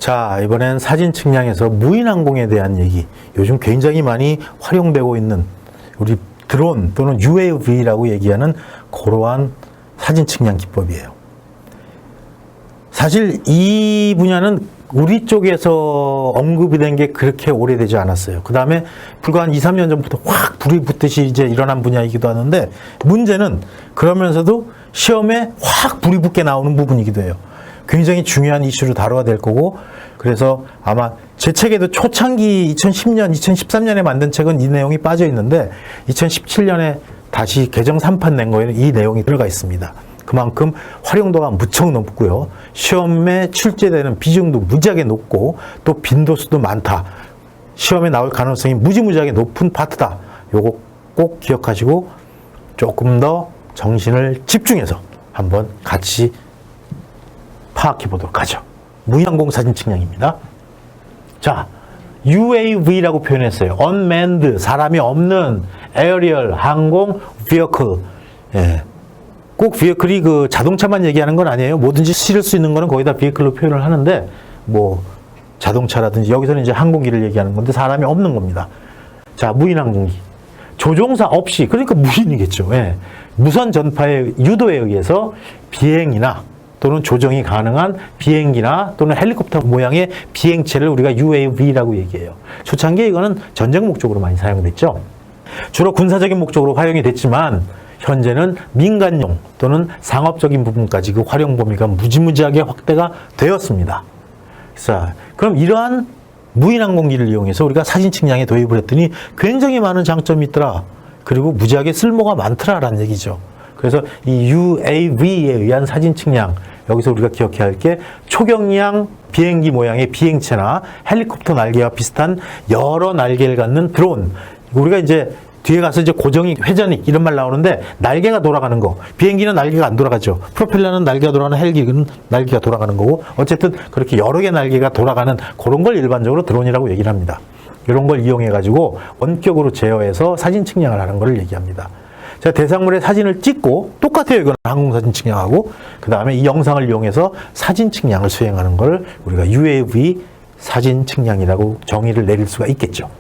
자, 이번엔 사진 측량에서 무인항공에 대한 얘기. 요즘 굉장히 많이 활용되고 있는 우리 드론 또는 UAV라고 얘기하는 그러한 사진 측량 기법이에요. 사실 이 분야는 우리 쪽에서 언급이 된 게 그렇게 오래되지 않았어요. 그 다음에 불과 한 2, 3년 전부터 확 불이 붙듯이 이제 일어난 분야이기도 하는데, 문제는 그러면서도 시험에 확 불이 붙게 나오는 부분이기도 해요. 굉장히 중요한 이슈로 다뤄야 될 거고, 그래서 아마 제 책에도 초창기 2010년, 2013년에 만든 책은 이 내용이 빠져 있는데 2017년에 다시 개정 3판 낸 거에는 이 내용이 들어가 있습니다. 그만큼 활용도가 무척 높고요. 시험에 출제되는 비중도 무지하게 높고 또 빈도수도 많다. 시험에 나올 가능성이 무지무지하게 높은 파트다. 요거 꼭 기억하시고 조금 더 정신을 집중해서 한번 같이 파악해 보도록 하죠. 무인항공 사진 측량입니다. 자, UAV라고 표현했어요. Unmanned, 사람이 없는 Aerial, 항공, Vehicle. 예. 꼭 vehicle이 그 자동차만 얘기하는 건 아니에요. 뭐든지 실을 수 있는 거는 거의 다 vehicle로 표현을 하는데, 뭐 자동차라든지 여기서는 이제 항공기를 얘기하는 건데 사람이 없는 겁니다. 자, 무인항공기. 조종사 없이, 그러니까 무인이겠죠. 예. 무선 전파의 유도에 의해서 비행이나 또는 조정이 가능한 비행기나 또는 헬리콥터 모양의 비행체를 우리가 UAV라고 얘기해요. 초창기에 이거는 전쟁 목적으로 많이 사용됐죠. 주로 군사적인 목적으로 활용이 됐지만 현재는 민간용 또는 상업적인 부분까지 그 활용 범위가 무지무지하게 확대가 되었습니다. 자, 그럼 이러한 무인항공기를 이용해서 우리가 사진 측량에 도입을 했더니 굉장히 많은 장점이 있더라. 그리고 무지하게 쓸모가 많더라라는 얘기죠. 그래서 이 UAV에 의한 사진 측량, 여기서 우리가 기억해야 할 게 초경량 비행기 모양의 비행체나 헬리콥터 날개와 비슷한 여러 날개를 갖는 드론. 우리가 이제 뒤에 가서 이제 고정익, 회전익 이런 말 나오는데 날개가 돌아가는 거. 비행기는 날개가 안 돌아가죠. 프로펠러는 날개가 돌아가는, 헬기는 날개가 돌아가는 거고, 어쨌든 그렇게 여러 개 날개가 돌아가는 그런 걸 일반적으로 드론이라고 얘기를 합니다. 이런 걸 이용해 가지고 원격으로 제어해서 사진 측량을 하는 걸 얘기합니다. 자, 대상물의 사진을 찍고, 똑같아요. 이건 항공사진 측량하고, 그 다음에 이 영상을 이용해서 사진 측량을 수행하는 걸 우리가 UAV 사진 측량이라고 정의를 내릴 수가 있겠죠.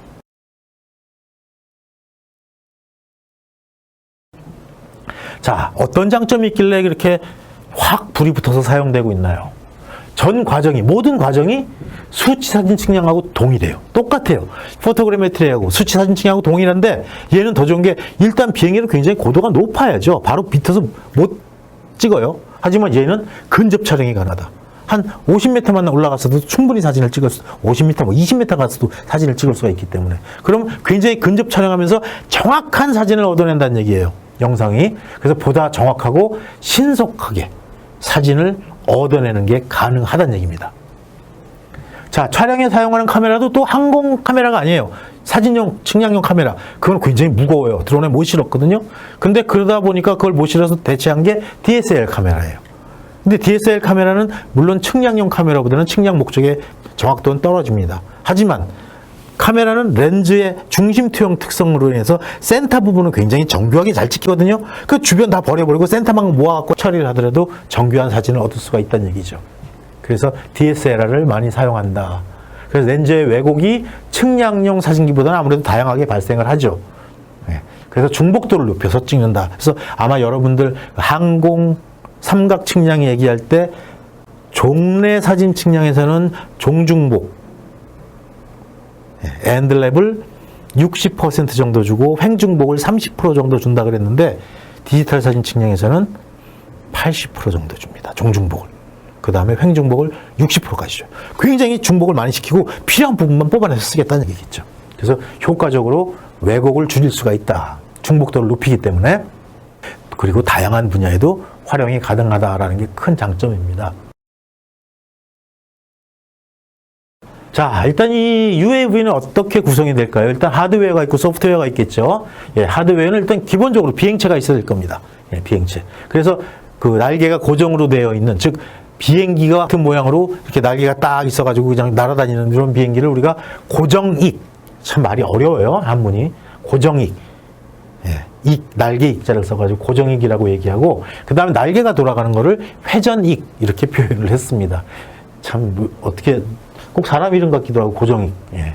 자, 어떤 장점이 있길래 그렇게 확 불이 붙어서 사용되고 있나요? 전 과정이, 모든 과정이 수치 사진 측량하고 동일해요. 똑같아요. 포토그래메트리하고 수치 사진 측량하고 동일한데, 얘는 더 좋은 게 일단 비행기는 굉장히 고도가 높아야죠. 바로 밑에서 못 찍어요. 하지만 얘는 근접 촬영이 가능하다. 한 50m만 올라갔어도 충분히 사진을 찍을 수, 50m, 뭐 20m 갔어도 사진을 찍을 수가 있기 때문에. 그럼 굉장히 근접 촬영하면서 정확한 사진을 얻어낸다는 얘기예요. 영상이. 그래서 보다 정확하고 신속하게 사진을 얻어내는 게 가능하다는 얘기입니다. 자, 촬영에 사용하는 카메라도 또 항공 카메라가 아니에요. 사진용, 측량용 카메라. 그건 굉장히 무거워요. 드론에 못 실었거든요. 근데 그러다 보니까 그걸 못 실어서 대체한 게 DSLR 카메라예요. 근데 DSLR 카메라는 물론 측량용 카메라보다는 측량 목적의 정확도는 떨어집니다. 하지만 카메라는 렌즈의 중심투영 특성으로 인해서 센터 부분은 굉장히 정교하게 잘 찍히거든요. 그 주변 다 버려버리고 센터만 모아갖고 처리를 하더라도 정교한 사진을 얻을 수가 있다는 얘기죠. 그래서 DSLR을 많이 사용한다. 그래서 렌즈의 왜곡이 측량용 사진기보다는 아무래도 다양하게 발생을 하죠. 그래서 중복도를 높여서 찍는다. 그래서 아마 여러분들 항공 삼각 측량 얘기할 때 종래 사진 측량에서는 종중복 엔드랩을 60% 정도 주고 횡중복을 30% 정도 준다 그랬는데, 디지털 사진 측량에서는 80% 정도 줍니다. 종중복을. 그 다음에 횡중복을 60%까지 줘요. 굉장히 중복을 많이 시키고 필요한 부분만 뽑아내서 쓰겠다는 얘기겠죠. 그래서 효과적으로 왜곡을 줄일 수가 있다. 중복도를 높이기 때문에. 그리고 다양한 분야에도 활용이 가능하다라는 게 큰 장점입니다. 자, 일단 이 UAV는 어떻게 구성이 될까요? 일단 하드웨어가 있고 소프트웨어가 있겠죠. 예, 하드웨어는 일단 기본적으로 비행체가 있어야 될 겁니다. 예, 비행체. 그래서 그 날개가 고정으로 되어 있는, 즉 비행기가 같은 모양으로 이렇게 날개가 딱 있어가지고 그냥 날아다니는 이런 비행기를 우리가 고정익, 참 말이 어려워요, 한문이. 고정익. 예, 익, 날개 익자를 써가지고 고정익이라고 얘기하고, 그 다음에 날개가 돌아가는 거를 회전익 이렇게 표현을 했습니다. 참 어떻게 꼭 사람 이름 같기도 하고 고정이. 예.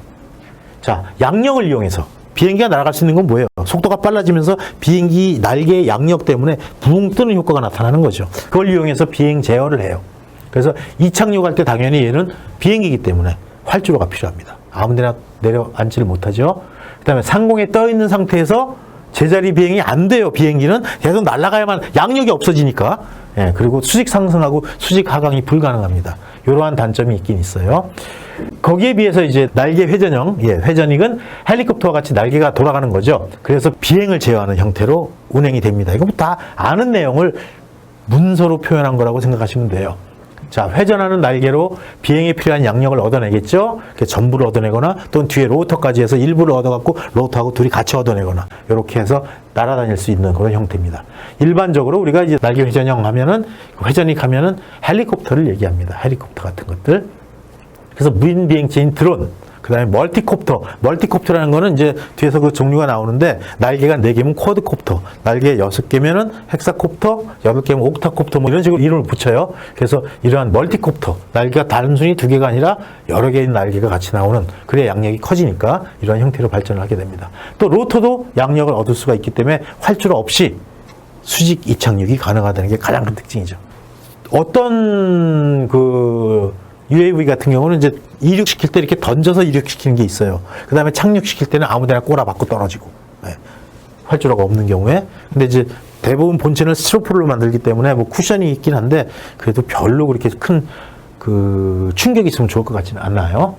자, 양력을 이용해서 비행기가 날아갈 수 있는 건 뭐예요? 속도가 빨라지면서 비행기 날개의 양력 때문에 붕 뜨는 효과가 나타나는 거죠. 그걸 이용해서 비행 제어를 해요. 그래서 이착륙할 때 당연히 얘는 비행기이기 때문에 활주로가 필요합니다. 아무데나 내려앉지를 못하죠. 그 다음에 상공에 떠 있는 상태에서 제자리 비행이 안 돼요. 비행기는 계속 날아가야만 양력이 없어지니까. 예, 그리고 수직 상승하고 수직 하강이 불가능합니다. 이러한 단점이 있긴 있어요. 거기에 비해서 이제 날개 회전형, 회전익은 헬리콥터와 같이 날개가 돌아가는 거죠. 그래서 비행을 제어하는 형태로 운행이 됩니다. 이거 다 아는 내용을 문서로 표현한 거라고 생각하시면 돼요. 자, 회전하는 날개로 비행에 필요한 양력을 얻어내겠죠. 전부를 얻어내거나 또는 뒤에 로터까지 해서 일부를 얻어갖고 로터하고 둘이 같이 얻어내거나 이렇게 해서 날아다닐 수 있는 그런 형태입니다. 일반적으로 우리가 이제 날개 회전형 하면은 회전익 하면은 헬리콥터를 얘기합니다. 헬리콥터 같은 것들. 그래서 무인 비행체인 드론, 그 다음에 멀티콥터라는 거는 이제 뒤에서 그 종류가 나오는데 날개가 4개면 쿼드콥터, 날개 6개면은 헥사콥터, 8개면 옥타콥터 뭐 이런 식으로 이름을 붙여요. 그래서 이러한 멀티콥터, 날개가 단순히 2개가 아니라 여러 개의 날개가 같이 나오는, 그래야 양력이 커지니까 이러한 형태로 발전을 하게 됩니다. 또 로터도 양력을 얻을 수가 있기 때문에 활주로 없이 수직 이착륙이 가능하다는 게 가장 큰 특징이죠. 어떤 UAV 같은 경우는 이제 이륙시킬 때 이렇게 던져서 이륙시키는 게 있어요. 그 다음에 착륙시킬 때는 아무데나 꼬라박고 떨어지고. 활주로가 없는 경우에. 근데 이제 대부분 본체는 스티로폼으로 만들기 때문에 뭐 쿠션이 있긴 한데 그래도 별로 그렇게 큰 충격이 있으면 좋을 것 같지는 않나요?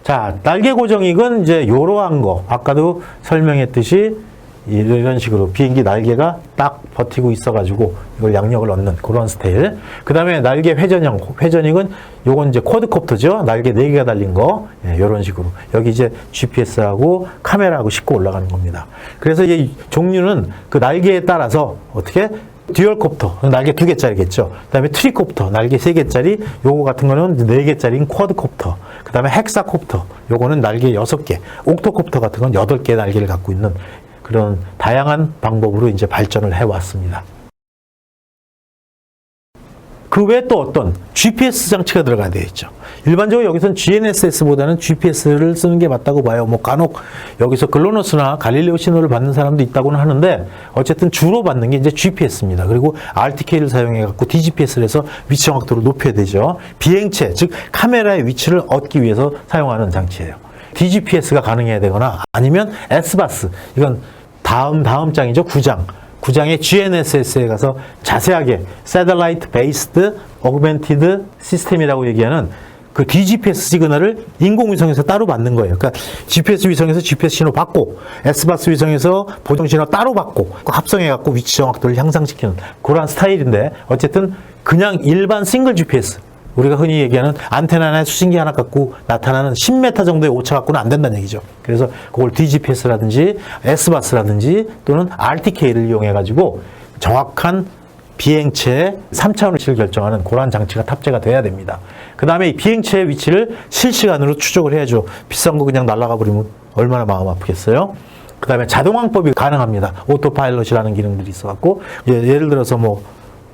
자, 날개 고정익은 이제 요러한 거. 아까도 설명했듯이 이런 식으로 비행기 날개가 딱 버티고 있어가지고 이걸 양력을 얻는 그런 스타일. 그 다음에 날개 회전익은 요건 이제 쿼드콥터죠. 날개 4개가 달린 거. 이런 식으로. 여기 이제 GPS하고 카메라하고 싣고 올라가는 겁니다. 그래서 이 종류는 그 날개에 따라서 어떻게? 듀얼콥터, 날개 2개짜리겠죠. 그 다음에 트리콥터, 날개 3개짜리. 요거 같은 거는 4개짜리인 쿼드콥터. 그 다음에 헥사콥터. 요거는 날개 6개. 옥토콥터 같은 건 8개의 날개를 갖고 있는 그런 다양한 방법으로 이제 발전을 해왔습니다. 그 외에 또 어떤 GPS 장치가 들어가야 되겠죠. 일반적으로 여기서는 GNSS보다는 GPS를 쓰는 게 맞다고 봐요. 뭐 간혹 여기서 글로너스나 갈릴레오 신호를 받는 사람도 있다고는 하는데 어쨌든 주로 받는 게 이제 GPS입니다. 그리고 RTK를 사용해 갖고 DGPS를 해서 위치 정확도를 높여야 되죠. 비행체, 즉 카메라의 위치를 얻기 위해서 사용하는 장치예요. DGPS가 가능해야 되거나 아니면 SBAS, 이건 다음 장이죠. 9장의 GNSS에 가서 자세하게 Satellite Based Augmented System이라고 얘기하는 그 DGPS 시그널을 인공위성에서 따로 받는 거예요. 그러니까 GPS 위성에서 GPS 신호 받고 SBAS 위성에서 보정 신호 따로 받고 합성해갖고 위치 정확도를 향상시키는 그런 스타일인데 어쨌든 그냥 일반 싱글 GPS, 우리가 흔히 얘기하는 안테나 하나에 수신기 하나 갖고 나타나는 10m 정도의 오차 갖고는 안 된다는 얘기죠. 그래서 그걸 DGPS라든지 SBAS라든지 또는 RTK를 이용해가지고 정확한 비행체의 3차원 위치를 결정하는 그러한 장치가 탑재가 돼야 됩니다. 그 다음에 이 비행체의 위치를 실시간으로 추적을 해야죠. 비싼 거 그냥 날아가 버리면 얼마나 마음 아프겠어요? 그 다음에 자동항법이 가능합니다. 오토파일럿이라는 기능들이 있어갖고 예를 들어서 뭐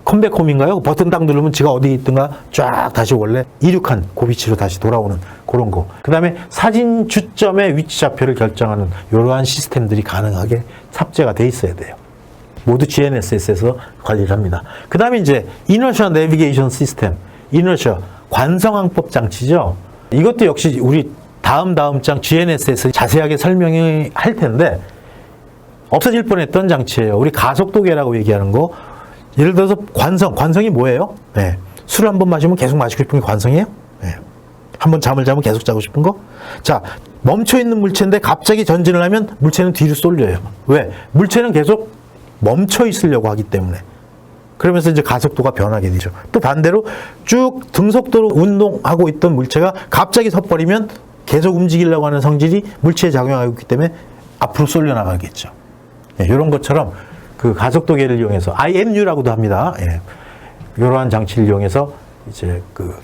컴백홈인가요? 버튼 딱 누르면 지가 어디 있든가 쫙 다시 원래 이륙한 그 위치로 다시 돌아오는 그런 거. 그 다음에 사진 주점의 위치 좌표를 결정하는 이러한 시스템들이 가능하게 탑재가 돼 있어야 돼요. 모두 GNSS에서 관리를 합니다. 그 다음에 이제 Inertial Navigation System, Inertial 관성항법 장치죠. 이것도 역시 우리 다음 장 GNSS 자세하게 설명을 할 텐데 없어질 뻔했던 장치예요. 우리 가속도계라고 얘기하는 거. 예를 들어서 관성이 뭐예요? 술을 한 번 마시면 계속 마시고 싶은 게 관성이에요? 한 번 잠을 자면 계속 자고 싶은 거? 자, 멈춰있는 물체인데 갑자기 전진을 하면 물체는 뒤로 쏠려요. 왜? 물체는 계속 멈춰 있으려고 하기 때문에. 그러면서 이제 가속도가 변하게 되죠. 또 반대로 쭉 등속도로 운동하고 있던 물체가 갑자기 섰버리면 계속 움직이려고 하는 성질이 물체에 작용하고 있기 때문에 앞으로 쏠려 나가겠죠. 이런 것처럼 그 가속도계를 이용해서 IMU라고도 합니다. 이러한 장치를 이용해서 이제 그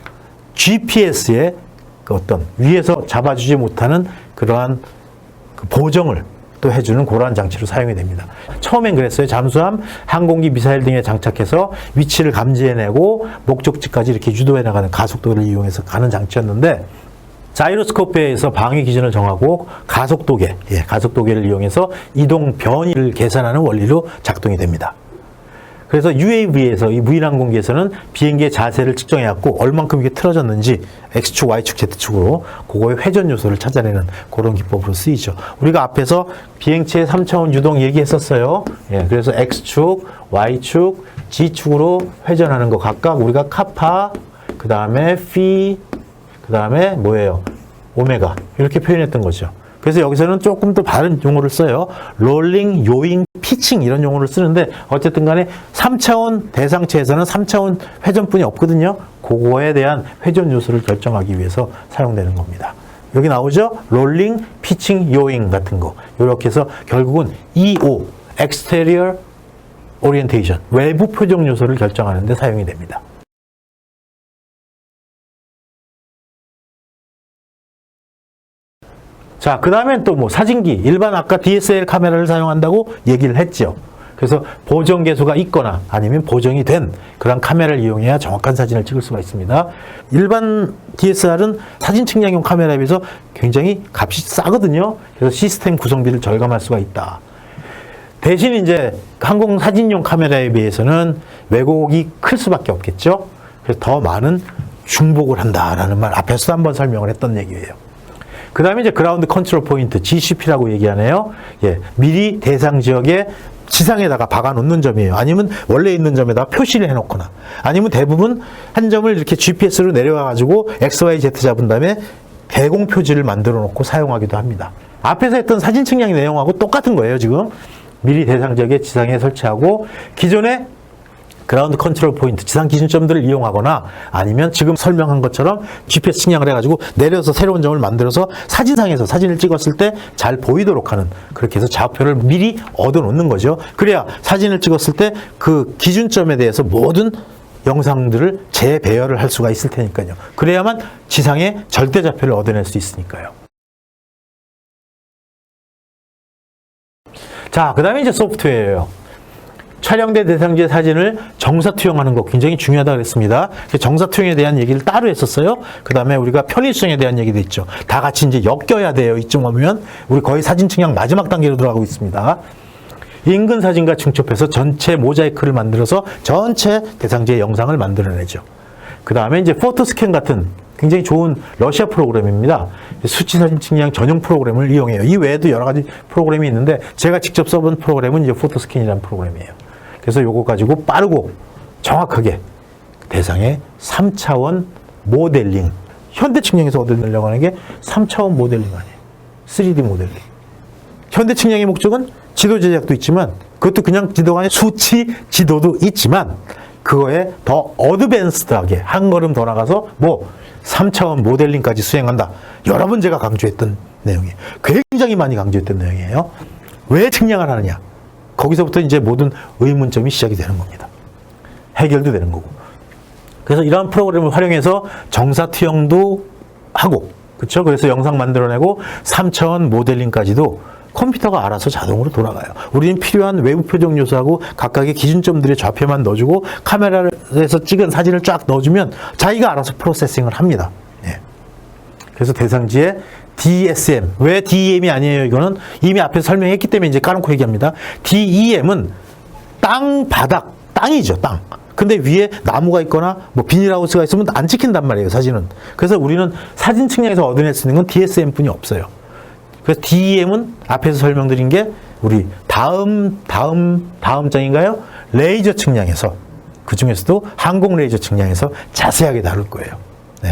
GPS의 그 어떤 위에서 잡아주지 못하는 그러한 그 보정을 또 해주는 그러한 장치로 사용이 됩니다. 처음엔 그랬어요. 잠수함, 항공기, 미사일 등에 장착해서 위치를 감지해내고 목적지까지 이렇게 유도해 나가는 가속도를 이용해서 가는 장치였는데, 자이로스코프에서 방위 기준을 정하고 가속도계, 가속도계를 이용해서 이동 변이를 계산하는 원리로 작동이 됩니다. 그래서 UAV에서, 이 무인항공기에서는 비행기의 자세를 측정해갖고 얼만큼 이게 틀어졌는지 X축, Y축, Z축으로 그거의 회전 요소를 찾아내는 그런 기법으로 쓰이죠. 우리가 앞에서 비행체의 3차원 유동 얘기했었어요. 그래서 X축, Y축, G축으로 회전하는 거 각각 우리가 카파, 그 다음에 피, 그 다음에 뭐예요? 오메가. 이렇게 표현했던 거죠. 그래서 여기서는 조금 더 다른 용어를 써요. 롤링, 요잉, 피칭 이런 용어를 쓰는데 어쨌든 간에 3차원 대상체에서는 3차원 회전뿐이 없거든요. 그거에 대한 회전 요소를 결정하기 위해서 사용되는 겁니다. 여기 나오죠? 롤링, 피칭, 요잉 같은 거. 이렇게 해서 결국은 EO, Exterior Orientation, 외부 표정 요소를 결정하는 데 사용이 됩니다. 자, 그 다음엔 또 뭐 사진기, 일반 아까 DSLR 카메라를 사용한다고 얘기를 했죠. 그래서 보정 개수가 있거나 아니면 보정이 된 그런 카메라를 이용해야 정확한 사진을 찍을 수가 있습니다. 일반 DSLR은 사진 측량용 카메라에 비해서 굉장히 값이 싸거든요. 그래서 시스템 구성비를 절감할 수가 있다. 대신 이제 항공 사진용 카메라에 비해서는 왜곡이 클 수밖에 없겠죠. 그래서 더 많은 중복을 한다라는 말 앞에서 한번 설명을 했던 얘기예요. 그 다음에 이제 그라운드 컨트롤 포인트, GCP라고 얘기하네요. 미리 대상 지역에 지상에다가 박아 놓는 점이에요. 아니면 원래 있는 점에다가 표시를 해 놓거나, 아니면 대부분 한 점을 이렇게 GPS로 내려와 가지고 XYZ 잡은 다음에 대공 표지를 만들어 놓고 사용하기도 합니다. 앞에서 했던 사진 측량 내용하고 똑같은 거예요, 지금. 미리 대상 지역에 지상에 설치하고 기존에 그라운드 컨트롤 포인트, 지상 기준점들을 이용하거나 아니면 지금 설명한 것처럼 GPS 측량을 해가지고 내려서 새로운 점을 만들어서 사진상에서 사진을 찍었을 때 잘 보이도록 하는, 그렇게 해서 좌표를 미리 얻어 놓는 거죠. 그래야 사진을 찍었을 때 그 기준점에 대해서 모든 영상들을 재배열을 할 수가 있을 테니까요. 그래야만 지상에 절대 좌표를 얻어낼 수 있으니까요. 자, 그 다음에 이제 소프트웨어예요. 촬영된 대상지의 사진을 정사투영하는 거 굉장히 중요하다고 그랬습니다. 정사투영에 대한 얘기를 따로 했었어요. 그 다음에 우리가 편의수정에 대한 얘기도 있죠. 다 같이 이제 엮여야 돼요. 이쯤 오면 우리 거의 사진 측량 마지막 단계로 들어가고 있습니다. 인근 사진과 중첩해서 전체 모자이크를 만들어서 전체 대상지의 영상을 만들어내죠. 그 다음에 이제 포토스캔 같은 굉장히 좋은 러시아 프로그램입니다. 수치 사진 측량 전용 프로그램을 이용해요. 이 외에도 여러 가지 프로그램이 있는데 제가 직접 써본 프로그램은 이제 포토스캔이라는 프로그램이에요. 그래서 요거 가지고 빠르고 정확하게 대상의 3차원 모델링, 현대 측량에서 얻어내려고 하는 게 3차원 모델링 아니에요. 3D 모델링. 현대 측량의 목적은 지도 제작도 있지만 그것도 그냥 지도가 아니라 수치 지도도 있지만 그거에 더 어드밴스드하게 한 걸음 더 나가서 뭐 3차원 모델링까지 수행한다. 여러 번 제가 강조했던 내용이에요. 굉장히 많이 강조했던 내용이에요. 왜 측량을 하느냐? 거기서부터 이제 모든 의문점이 시작이 되는 겁니다. 해결도 되는 거고. 그래서 이러한 프로그램을 활용해서 정사투영도 하고, 그렇죠? 그래서 영상 만들어내고 3차원 모델링까지도 컴퓨터가 알아서 자동으로 돌아가요. 우리는 필요한 외부 표정 요소하고 각각의 기준점들의 좌표만 넣어주고 카메라에서 찍은 사진을 쫙 넣어주면 자기가 알아서 프로세싱을 합니다. 그래서 대상지에 DSM, 왜 DEM이 아니에요? 이거는 이미 앞에서 설명했기 때문에 이제 까놓고 얘기합니다. DEM은 땅, 바닥, 땅이죠, 땅. 근데 위에 나무가 있거나 뭐 비닐하우스가 있으면 안 찍힌단 말이에요, 사진은. 그래서 우리는 사진 측량에서 얻어낼 수 있는 건 DSM 뿐이 없어요. 그래서 DEM은 앞에서 설명드린 게 우리 다음 장인가요? 레이저 측량에서, 그 중에서도 항공 레이저 측량에서 자세하게 다룰 거예요.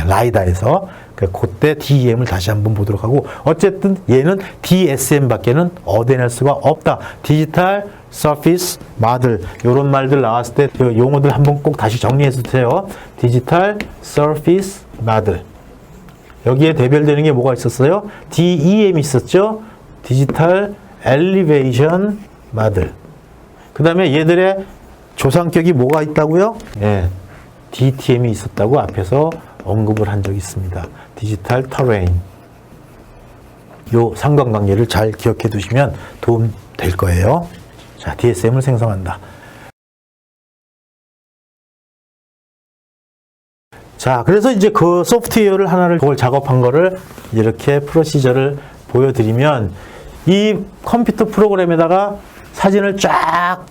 라이다에서. 그때 DEM을 다시 한번 보도록 하고, 어쨌든 얘는 DSM 밖에는 얻어낼 수가 없다. 디지털 서피스 마들, 이런 말들 나왔을 때 용어들 한번 꼭 다시 정리해서 주세요. 디지털 서피스 마들. 여기에 대별되는 게 뭐가 있었어요? DEM이 있었죠? 디지털 엘리베이션 마들. 그 다음에 얘들의 조상격이 뭐가 있다고요? DTM이 있었다고 앞에서 언급을 한 적이 있습니다. 디지털 터레인. 요 상관관계를 잘 기억해 두시면 도움 될 거예요. 자, DSM을 생성한다. 자, 그래서 이제 그 소프트웨어를 하나를 그걸 작업한 거를 이렇게 프로시저를 보여드리면 이 컴퓨터 프로그램에다가 사진을 쫙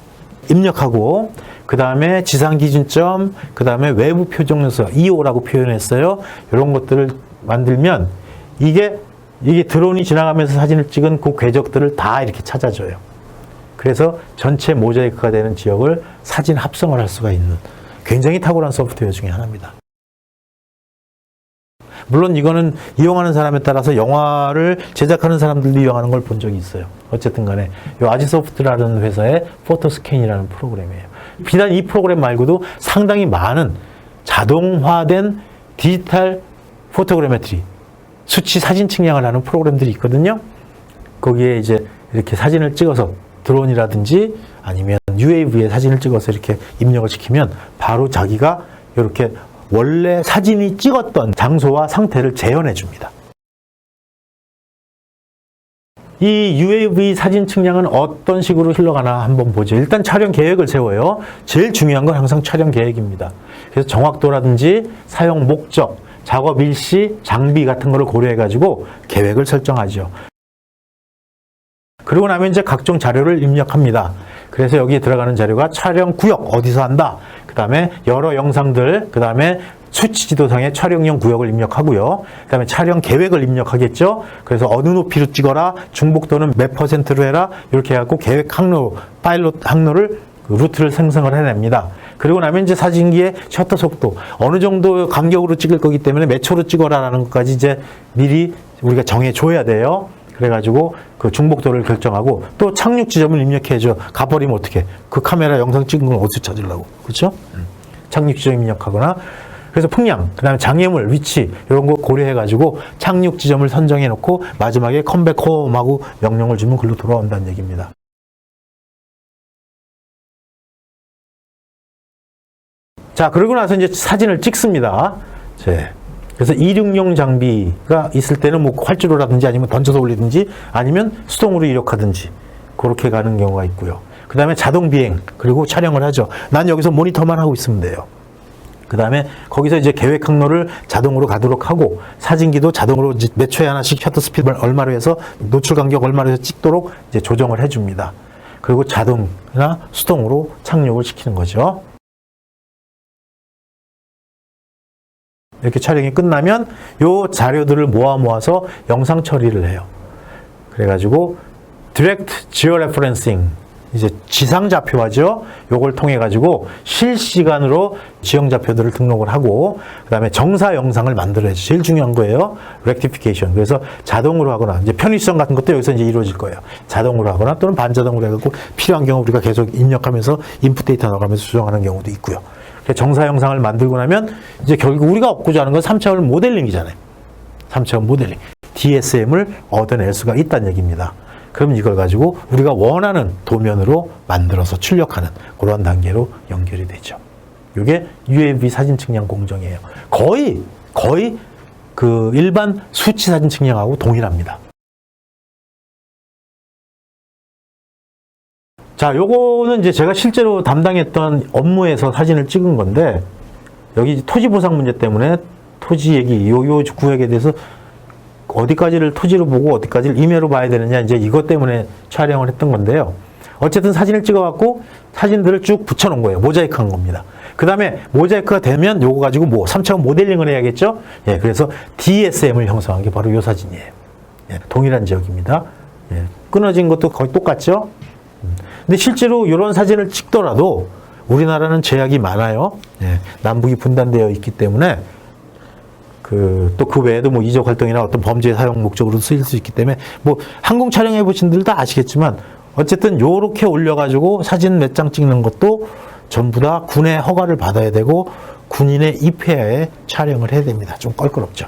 입력하고 그 다음에 지상 기준점, 그 다음에 외부 표정 요소 EO라고 표현했어요. 이런 것들을 만들면 이게 드론이 지나가면서 사진을 찍은 그 궤적들을 다 이렇게 찾아줘요. 그래서 전체 모자이크가 되는 지역을 사진 합성을 할 수가 있는 굉장히 탁월한 소프트웨어 중에 하나입니다. 물론 이거는 이용하는 사람에 따라서 영화를 제작하는 사람들도 이용하는 걸 본 적이 있어요. 어쨌든 간에 이 아지소프트라는 회사의 포토스캔이라는 프로그램이에요. 비단 이 프로그램 말고도 상당히 많은 자동화된 디지털 포토그래메트리, 수치 사진 측량을 하는 프로그램들이 있거든요. 거기에 이제 이렇게 사진을 찍어서 드론이라든지 아니면 UAV에 사진을 찍어서 이렇게 입력을 시키면 바로 자기가 이렇게 원래 사진이 찍었던 장소와 상태를 재현해 줍니다. 이 UAV 사진 측량은 어떤 식으로 흘러가나 한번 보죠. 일단 촬영 계획을 세워요. 제일 중요한 건 항상 촬영 계획입니다. 그래서 정확도라든지 사용 목적, 작업 일시, 장비 같은 거를 고려해 가지고 계획을 설정하죠. 그러고 나면 이제 각종 자료를 입력합니다. 그래서 여기에 들어가는 자료가 촬영 구역, 어디서 한다. 그 다음에 여러 영상들, 그 다음에 수치 지도상의 촬영용 구역을 입력하고요. 그 다음에 촬영 계획을 입력하겠죠. 그래서 어느 높이로 찍어라, 중복도는 몇 %로 해라, 이렇게 해갖고 계획 항로, 파일럿 항로를, 루트를 생성을 해냅니다. 그리고 나면 이제 사진기의 셔터 속도, 어느 정도 간격으로 찍을 거기 때문에 몇 초로 찍어라라는 것까지 이제 미리 우리가 정해줘야 돼요. 그래가지고 그 중복도를 결정하고 또 착륙 지점을 입력해야죠. 가버리면 어떻게? 그 카메라 영상 찍은 걸 어디서 찾으려고. 그렇죠? 착륙 지점 입력하거나 그래서 풍량, 그 다음에 장애물, 위치 이런 거 고려해가지고 착륙 지점을 선정해 놓고 마지막에 컴백 홈하고 명령을 주면 글로 돌아온다는 얘기입니다. 자, 그러고 나서 이제 사진을 찍습니다. 그래서 이륙용 장비가 있을 때는 뭐 활주로라든지 아니면 던져서 올리든지 아니면 수동으로 이륙하든지 그렇게 가는 경우가 있고요. 그 다음에 자동 비행, 그리고 촬영을 하죠. 난 여기서 모니터만 하고 있으면 돼요. 그 다음에 거기서 이제 계획 항로를 자동으로 가도록 하고 사진기도 자동으로 이제 몇 초에 하나씩 셔터 스피드를 얼마로 해서 노출 간격 얼마로 해서 찍도록 이제 조정을 해줍니다. 그리고 자동이나 수동으로 착륙을 시키는 거죠. 이렇게 촬영이 끝나면 요 자료들을 모아서 영상 처리를 해요. 그래가지고 Direct Georeferencing, 이제 지상 좌표화죠. 요걸 통해 가지고 실시간으로 지형 좌표들을 등록을 하고 그다음에 정사 영상을 만들어야죠. 제일 중요한 거예요. Rectification. 그래서 자동으로 하거나 이제 편의성 같은 것도 여기서 이제 이루어질 거예요. 자동으로 하거나 또는 반자동으로 해갖고 필요한 경우 우리가 계속 입력하면서 인풋 데이터 넣어가면서 수정하는 경우도 있고요. 정사 영상을 만들고 나면 이제 결국 우리가 얻고자 하는 건 3차원 모델링이잖아요. 3차원 모델링. DSM을 얻어낼 수가 있다는 얘기입니다. 그럼 이걸 가지고 우리가 원하는 도면으로 만들어서 출력하는 그런 단계로 연결이 되죠. 이게 UAV 사진 측량 공정이에요. 거의 그 일반 수치 사진 측량하고 동일합니다. 자, 요거는 이제 제가 실제로 담당했던 업무에서 사진을 찍은 건데 여기 토지 보상 문제 때문에 토지 얘기, 요 구역에 대해서 어디까지를 토지로 보고 어디까지를 임야로 봐야 되느냐 이제 이것 때문에 촬영을 했던 건데요. 어쨌든 사진을 찍어갖고 사진들을 쭉 붙여놓은 거예요. 모자이크한 겁니다. 그 다음에 모자이크가 되면 요거 가지고 뭐 3차원 모델링을 해야겠죠. 예, 그래서 DSM을 형성한 게 바로 요 사진이에요. 예, 동일한 지역입니다. 예, 끊어진 것도 거의 똑같죠. 근데 실제로 이런 사진을 찍더라도 우리나라는 제약이 많아요. 예, 남북이 분단되어 있기 때문에 또 그 외에도 뭐 이적 활동이나 어떤 범죄 사용 목적으로 쓰일 수 있기 때문에 뭐 항공 촬영해 보신 분들 다 아시겠지만 어쨌든 요렇게 올려가지고 사진 몇 장 찍는 것도 전부 다 군의 허가를 받아야 되고 군인의 입회하에 촬영을 해야 됩니다. 좀 껄끄럽죠.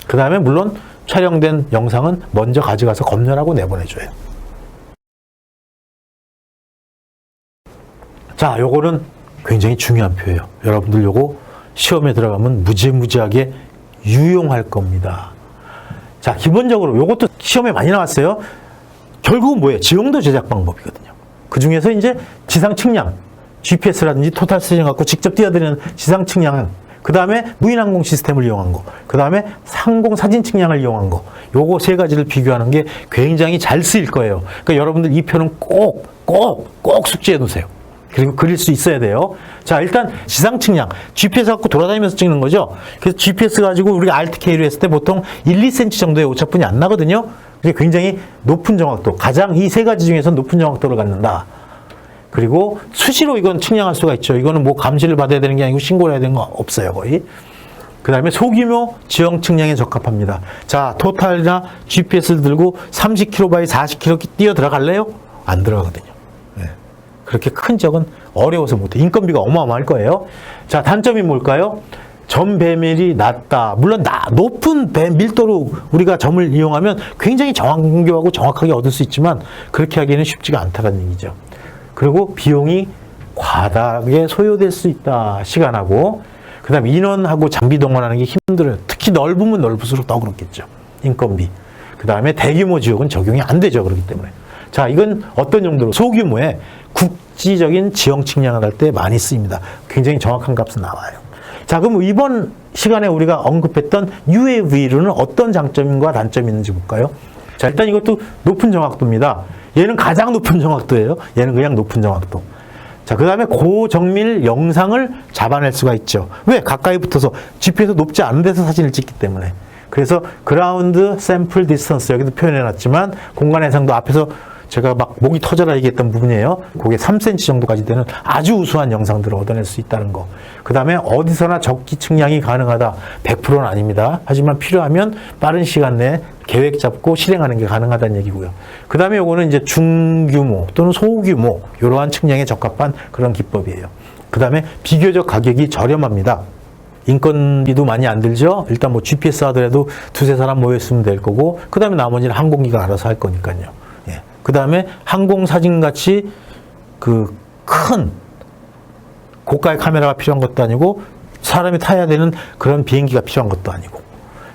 그 다음에 물론 촬영된 영상은 먼저 가져가서 검열하고 내보내줘요. 자, 요거는 굉장히 중요한 표예요. 여러분들 요거 시험에 들어가면 무지무지하게 유용할 겁니다. 자, 기본적으로 요것도 시험에 많이 나왔어요. 결국은 뭐예요? 지형도 제작 방법이거든요. 그 중에서 이제 지상 측량, GPS라든지 토탈 스팅 갖고 직접 띄워드리는 지상 측량, 그 다음에 무인항공 시스템을 이용한 거, 그 다음에 상공 사진 측량을 이용한 거, 요거 세 가지를 비교하는 게 굉장히 잘 쓰일 거예요. 그러니까 여러분들 이 표는 꼭 숙지해 두세요. 그리고 그릴 수 있어야 돼요. 자, 일단 지상 측량, GPS 갖고 돌아다니면서 찍는 거죠. 그래서 GPS 가지고 우리가 RTK로 했을 때 보통 1, 2cm 정도의 오차뿐이 안 나거든요. 그게 굉장히 높은 정확도, 가장 이 세 가지 중에서 높은 정확도를 갖는다. 그리고 수시로 이건 측량할 수가 있죠. 이거는 뭐 감시를 받아야 되는 게 아니고 신고를 해야 되는 거 없어요, 거의. 그 다음에 소규모 지형 측량에 적합합니다. 자, 토탈이나 GPS를 들고 30km by 40km 뛰어 들어갈래요? 안 들어가거든요. 네. 그렇게 큰 적은 어려워서 못해. 인건비가 어마어마할 거예요. 자, 단점이 뭘까요? 점 배밀이 낮다. 물론 높은 밀도로 우리가 점을 이용하면 굉장히 정교하고 정확하게 얻을 수 있지만 그렇게 하기에는 쉽지가 않다는 얘기죠. 그리고 비용이 과다하게 소요될 수 있다. 시간하고. 그 다음에 인원하고 장비 동원하는 게 힘들어요. 특히 넓으면 넓을수록 더 그렇겠죠. 인건비. 그 다음에 대규모 지역은 적용이 안 되죠. 그렇기 때문에. 자, 이건 어떤 용도로? 소규모의 국지적인 지형 측량을 할 때 많이 쓰입니다. 굉장히 정확한 값은 나와요. 자, 그럼 이번 시간에 우리가 언급했던 UAV로는 어떤 장점과 단점이 있는지 볼까요? 자, 일단 이것도 높은 정확도입니다. 얘는 가장 높은 정확도예요. 얘는 그냥 높은 정확도. 자, 그 다음에 고정밀 영상을 잡아낼 수가 있죠. 왜? 가까이 붙어서 GP에서 높지 않은 데서 사진을 찍기 때문에. 그래서 그라운드 샘플 디스턴스 여기도 표현해놨지만 공간 해상도 앞에서 제가 막 목이 터져라 얘기했던 부분이에요. 그게 3cm 정도까지 되는 아주 우수한 영상들을 얻어낼 수 있다는 거. 그 다음에 어디서나 적기 측량이 가능하다. 100%는 아닙니다. 하지만 필요하면 빠른 시간 내에 계획 잡고 실행하는 게 가능하다는 얘기고요. 그 다음에 요거는 이제 중규모 또는 소규모 이러한 측량에 적합한 그런 기법이에요. 그 다음에 비교적 가격이 저렴합니다. 인건비도 많이 안 들죠. 일단 뭐 GPS 하더라도 두세 사람 모였으면 될 거고 그 다음에 나머지는 항공기가 알아서 할 거니까요. 그 다음에 항공사진같이 그 큰 고가의 카메라가 필요한 것도 아니고 사람이 타야 되는 그런 비행기가 필요한 것도 아니고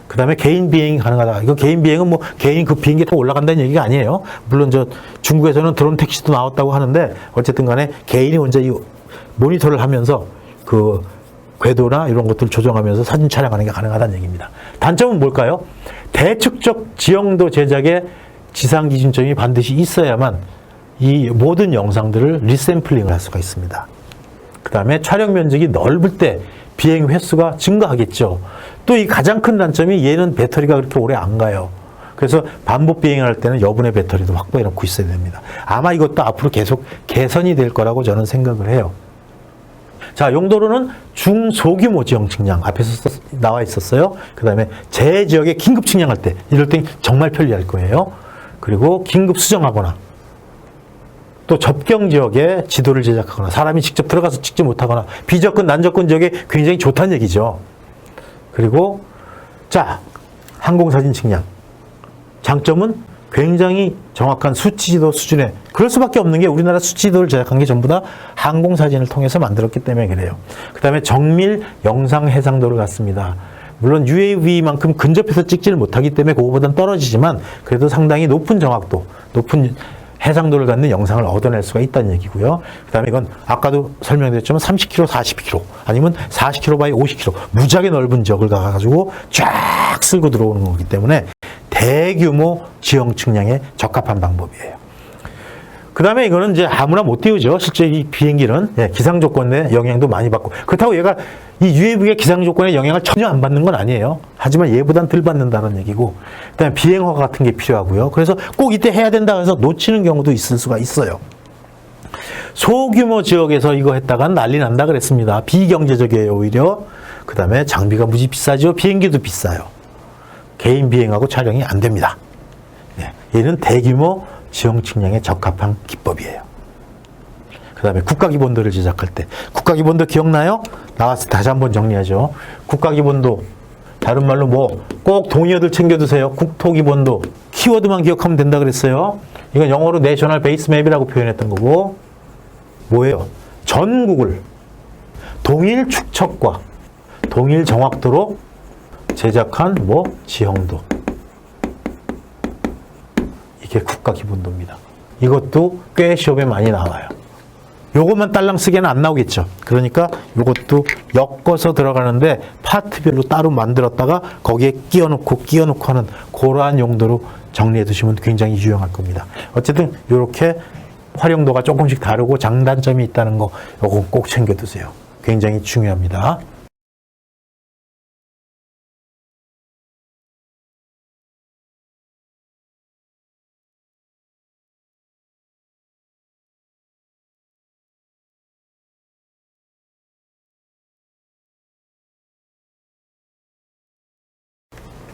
그 다음에 개인 비행이 가능하다. 이거 개인 비행은 뭐 개인 그 비행기 타고 올라간다는 얘기가 아니에요. 물론 저 중국에서는 드론 택시도 나왔다고 하는데 어쨌든 간에 개인이 혼자 이 모니터를 하면서 그 궤도나 이런 것들을 조정하면서 사진 촬영하는 게 가능하다는 얘기입니다. 단점은 뭘까요? 대축적 지형도 제작에 지상 기준점이 반드시 있어야만 이 모든 영상들을 리샘플링을 할 수가 있습니다. 그 다음에 촬영 면적이 넓을 때 비행 횟수가 증가하겠죠. 또 이 가장 큰 단점이 얘는 배터리가 그렇게 오래 안 가요. 그래서 반복 비행을 할 때는 여분의 배터리도 확보해 놓고 있어야 됩니다. 아마 이것도 앞으로 계속 개선이 될 거라고 저는 생각을 해요. 자, 용도로는 중소규모 지형 측량 앞에서 나와 있었어요. 그 다음에 제지역에 긴급 측량할 때 이럴 땐 정말 편리할 거예요. 그리고 긴급 수정하거나 또 접경 지역에 지도를 제작하거나 사람이 직접 들어가서 찍지 못하거나 비접근, 난접근 지역에 굉장히 좋다는 얘기죠. 그리고 자, 항공사진 측량. 장점은 굉장히 정확한 수치지도 수준의 그럴 수밖에 없는 게 우리나라 수치지도를 제작한 게 전부 다 항공사진을 통해서 만들었기 때문에 그래요. 그 다음에 정밀 영상 해상도를 갖습니다. 물론 UAV만큼 근접해서 찍지를 못하기 때문에 그거보다는 떨어지지만 그래도 상당히 높은 정확도, 높은 해상도를 갖는 영상을 얻어낼 수가 있다는 얘기고요. 그 다음에 이건 아까도 설명드렸지만 30km, 40km 아니면 40km by 50km 무지하게 넓은 지역을 가가지고 쫙 쓸고 들어오는 거기 때문에 대규모 지형 측량에 적합한 방법이에요. 그 다음에 이거는 이제 아무나 못 띄우죠. 실제 이 비행기는 기상 조건에 영향도 많이 받고 그렇다고 얘가 이 UAV의 기상 조건에 영향을 전혀 안 받는 건 아니에요. 하지만 얘보단 덜 받는다는 얘기고 그다음에 비행허가 같은 게 필요하고요. 그래서 꼭 이때 해야 된다 해서 놓치는 경우도 있을 수가 있어요. 소규모 지역에서 이거 했다가 난리 난다 그랬습니다. 비경제적이에요 오히려. 그 다음에 장비가 무지 비싸죠. 비행기도 비싸요. 개인 비행하고 촬영이 안 됩니다. 얘는 대규모 지형 측량에 적합한 기법이에요. 그 다음에 국가기본도를 제작할 때 국가기본도 기억나요? 나왔을 때 다시 한번 정리하죠. 국가기본도 다른 말로 뭐 꼭 동의어들 챙겨두세요. 국토기본도 키워드만 기억하면 된다 그랬어요. 이건 영어로 내셔널 베이스 맵이라고 표현했던 거고 뭐예요? 전국을 동일 축척과 동일 정확도로 제작한 뭐 지형도 이게 국가기본도입니다. 이것도 꽤 시험에 많이 나와요. 요것만 딸랑 쓰기에는 안 나오겠죠. 그러니까 요것도 엮어서 들어가는데 파트별로 따로 만들었다가 거기에 끼워놓고 하는 그러한 용도로 정리해 두시면 굉장히 유용할 겁니다. 어쨌든 이렇게 활용도가 조금씩 다르고 장단점이 있다는 거 요거 꼭 챙겨 두세요. 굉장히 중요합니다.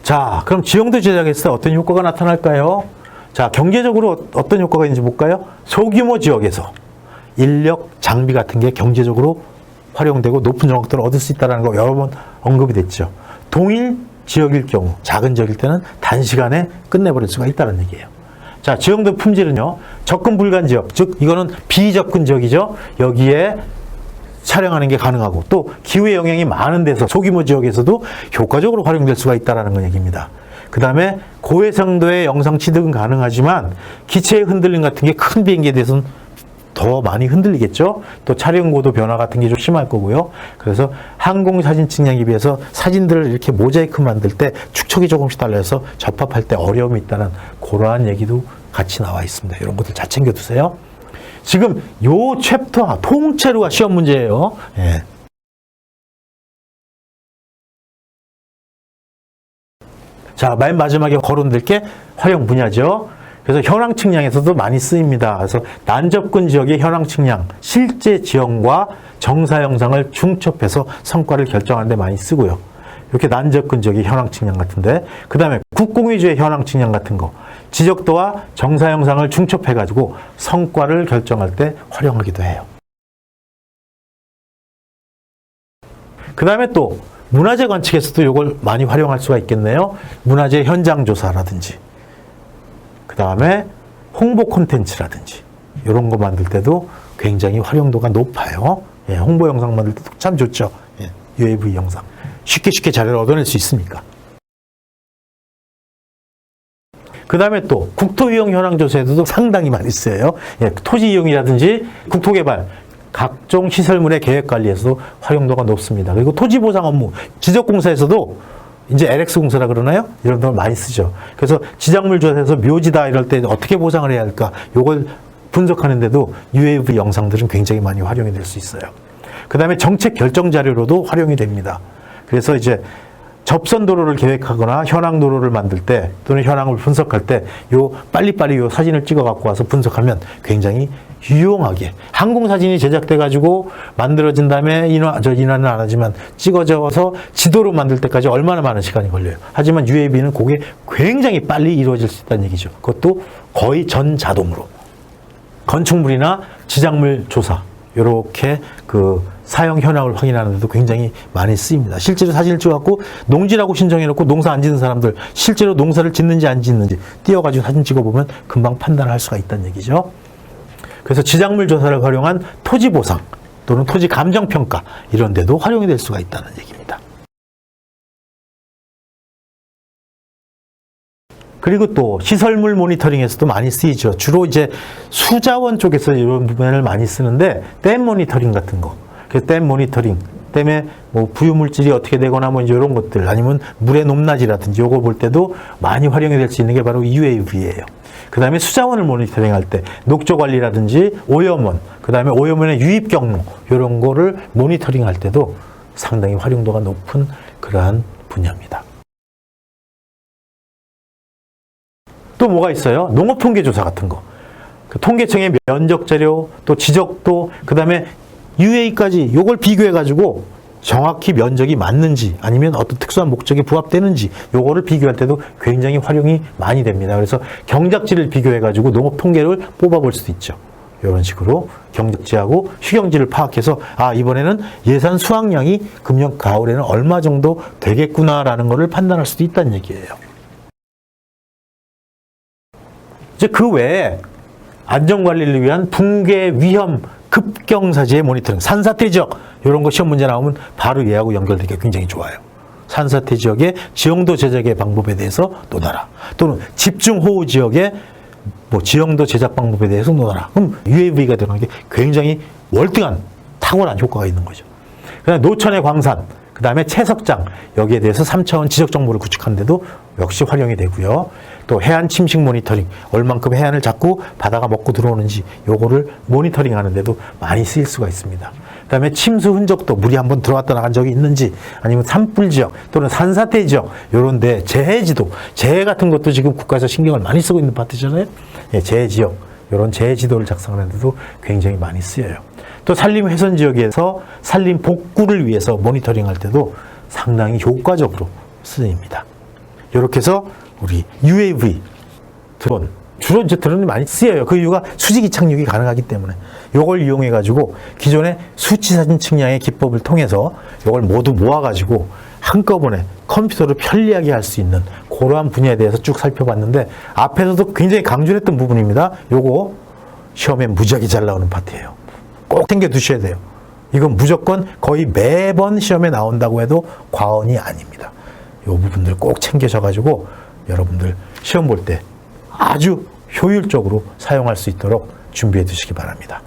자, 그럼 지형도 제작했을 때 어떤 효과가 나타날까요? 자, 경제적으로 어떤 효과가 있는지 볼까요? 소규모 지역에서 인력, 장비 같은 게 경제적으로 활용되고 높은 정확도를 얻을 수 있다는 거 여러 번 언급이 됐죠. 동일 지역일 경우, 작은 지역일 때는 단시간에 끝내버릴 수가 있다는 얘기예요. 자, 지형도 품질은요, 접근 불가한 지역, 즉 이거는 비접근 지역이죠. 여기에 촬영하는 게 가능하고 또 기후의 영향이 많은 데서 소규모 지역에서도 효과적으로 활용될 수가 있다는 거 얘기입니다. 그 다음에 고해상도의 영상 취득은 가능하지만 기체의 흔들림 같은 게 큰 비행기에 대해서는 더 많이 흔들리겠죠. 또 촬영 고도 변화 같은 게 좀 심할 거고요. 그래서 항공 사진 측량에 비해서 사진들을 이렇게 모자이크 만들 때 축척이 조금씩 달라서 접합할 때 어려움이 있다는 그러한 얘기도 같이 나와 있습니다. 이런 것들 잘 챙겨 두세요. 지금 요 챕터 통째로가 시험 문제예요. 예. 자, 맨 마지막에 거론될 게 활용 분야죠. 그래서 현황 측량에서도 많이 쓰입니다. 그래서 난접근 지역의 현황 측량, 실제 지형과 정사 영상을 중첩해서 성과를 결정하는 데 많이 쓰고요. 이렇게 난접근 지역의 현황 측량 같은데, 그 다음에 국공위주의 현황 측량 같은 거, 지적도와 정사 영상을 중첩해가지고 성과를 결정할 때 활용하기도 해요. 그 다음에 또 문화재 관측에서도 이걸 많이 활용할 수가 있겠네요. 문화재 현장 조사라든지, 그 다음에 홍보 콘텐츠라든지 이런 거 만들 때도 굉장히 활용도가 높아요. 예, 홍보 영상 만들 때도 참 좋죠. 예, UAV 영상 쉽게 자료를 얻어낼 수 있으니까. 그 다음에 또 국토 이용 현황 조사에도 상당히 많이 쓰여요. 예, 토지 이용이라든지 국토개발, 각종 시설물의 계획 관리에서도 활용도가 높습니다. 그리고 토지 보상 업무, 지적공사에서도 이제 LX 공사라 그러나요? 이런 걸 많이 쓰죠. 그래서 지작물 조사에서 묘지다 이럴 때 어떻게 보상을 해야 할까? 요걸 분석하는데도 UAV 영상들은 굉장히 많이 활용이 될 수 있어요. 그 다음에 정책 결정 자료로도 활용이 됩니다. 그래서 이제 접선 도로를 계획하거나 현황 도로를 만들 때 또는 현황을 분석할 때 요 빨리빨리 요 사진을 찍어 갖고 와서 분석하면 굉장히 유용하게 항공 사진이 제작돼 가지고 만들어진 다음에 인화는 안 하지만 찍어져서 지도로 만들 때까지 얼마나 많은 시간이 걸려요. 하지만 UAV는 그게 굉장히 빨리 이루어질 수 있다는 얘기죠. 그것도 거의 전자동으로. 건축물이나 지작물 조사 이렇게 그 사용 현황을 확인하는 데도 굉장히 많이 쓰입니다. 실제로 사진을 찍어갖고 농지라고 신청해놓고 농사 안 짓는 사람들 실제로 농사를 짓는지 안 짓는지 띄워가지고 사진 찍어보면 금방 판단할 수가 있다는 얘기죠. 그래서 지작물 조사를 활용한 토지 보상 또는 토지 감정 평가 이런 데도 활용이 될 수가 있다는 얘기입니다. 그리고 또 시설물 모니터링에서도 많이 쓰이죠. 주로 이제 수자원 쪽에서 이런 부분을 많이 쓰는데 댐 모니터링 같은 거. 그 댐 모니터링, 댐에 뭐 부유물질이 어떻게 되거나 뭐 이제 이런 것들 아니면 물의 높낮이라든지 요거 볼 때도 많이 활용이 될 수 있는 게 바로 UAV예요. 그 다음에 수자원을 모니터링 할 때 녹조 관리라든지 오염원, 그 다음에 오염원의 유입 경로 이런 거를 모니터링 할 때도 상당히 활용도가 높은 그러한 분야입니다. 또 뭐가 있어요? 농업통계조사 같은 거. 그 통계청의 면적 자료, 또 지적도, 그 다음에 UA까지 요걸 비교해가지고 정확히 면적이 맞는지 아니면 어떤 특수한 목적에 부합되는지 요거를 비교할 때도 굉장히 활용이 많이 됩니다. 그래서 경작지를 비교해가지고 농업통계를 뽑아볼 수도 있죠. 이런 식으로 경작지하고 휴경지를 파악해서 아 이번에는 예산 수확량이 금년 가을에는 얼마 정도 되겠구나라는 것을 판단할 수도 있다는 얘기예요. 이제 그 외에 안전관리를 위한 붕괴 위험 급경사지의 모니터링, 산사태 지역 이런 거 시험 문제 나오면 바로 얘하고 연결되기가 굉장히 좋아요. 산사태 지역의 지형도 제작의 방법에 대해서 논하라. 또는 집중호우 지역의 뭐 지형도 제작 방법에 대해서 논하라. 그럼 UAV가 들어가는 게 굉장히 월등한 탁월한 효과가 있는 거죠. 그다음에 노천의 광산, 그다음에 채석장, 여기에 대해서 3차원 지적 정보를 구축하는데도 역시 활용이 되고요. 또 해안 침식 모니터링, 얼만큼 해안을 잡고 바다가 먹고 들어오는지 요거를 모니터링 하는데도 많이 쓰일 수가 있습니다. 그다음에 침수 흔적도 물이 한번 들어왔다 나간 적이 있는지, 아니면 산불 지역 또는 산사태 지역 요런 데 재해 지도, 재해 같은 것도 지금 국가에서 신경을 많이 쓰고 있는 파트잖아요. 예, 재해 지역, 요런 재해 지도를 작성하는데도 굉장히 많이 쓰여요. 또 산림 훼손 지역에서 산림 복구를 위해서 모니터링 할 때도 상당히 효과적으로 쓰입니다. 이렇게 해서 우리 UAV 드론, 주로 이제 드론이 많이 쓰여요. 그 이유가 수직이 착륙이 가능하기 때문에 이걸 이용해 가지고 기존의 수치 사진 측량의 기법을 통해서 이걸 모두 모아 가지고 한꺼번에 컴퓨터로 편리하게 할 수 있는 그러한 분야에 대해서 쭉 살펴봤는데, 앞에서도 굉장히 강조했던 부분입니다. 요거 시험에 무지하게 잘 나오는 파트예요. 꼭 챙겨 두셔야 돼요. 이건 무조건 거의 매번 시험에 나온다고 해도 과언이 아닙니다. 이 부분들 꼭 챙기셔가지고 여러분들 시험 볼 때 아주 효율적으로 사용할 수 있도록 준비해 두시기 바랍니다.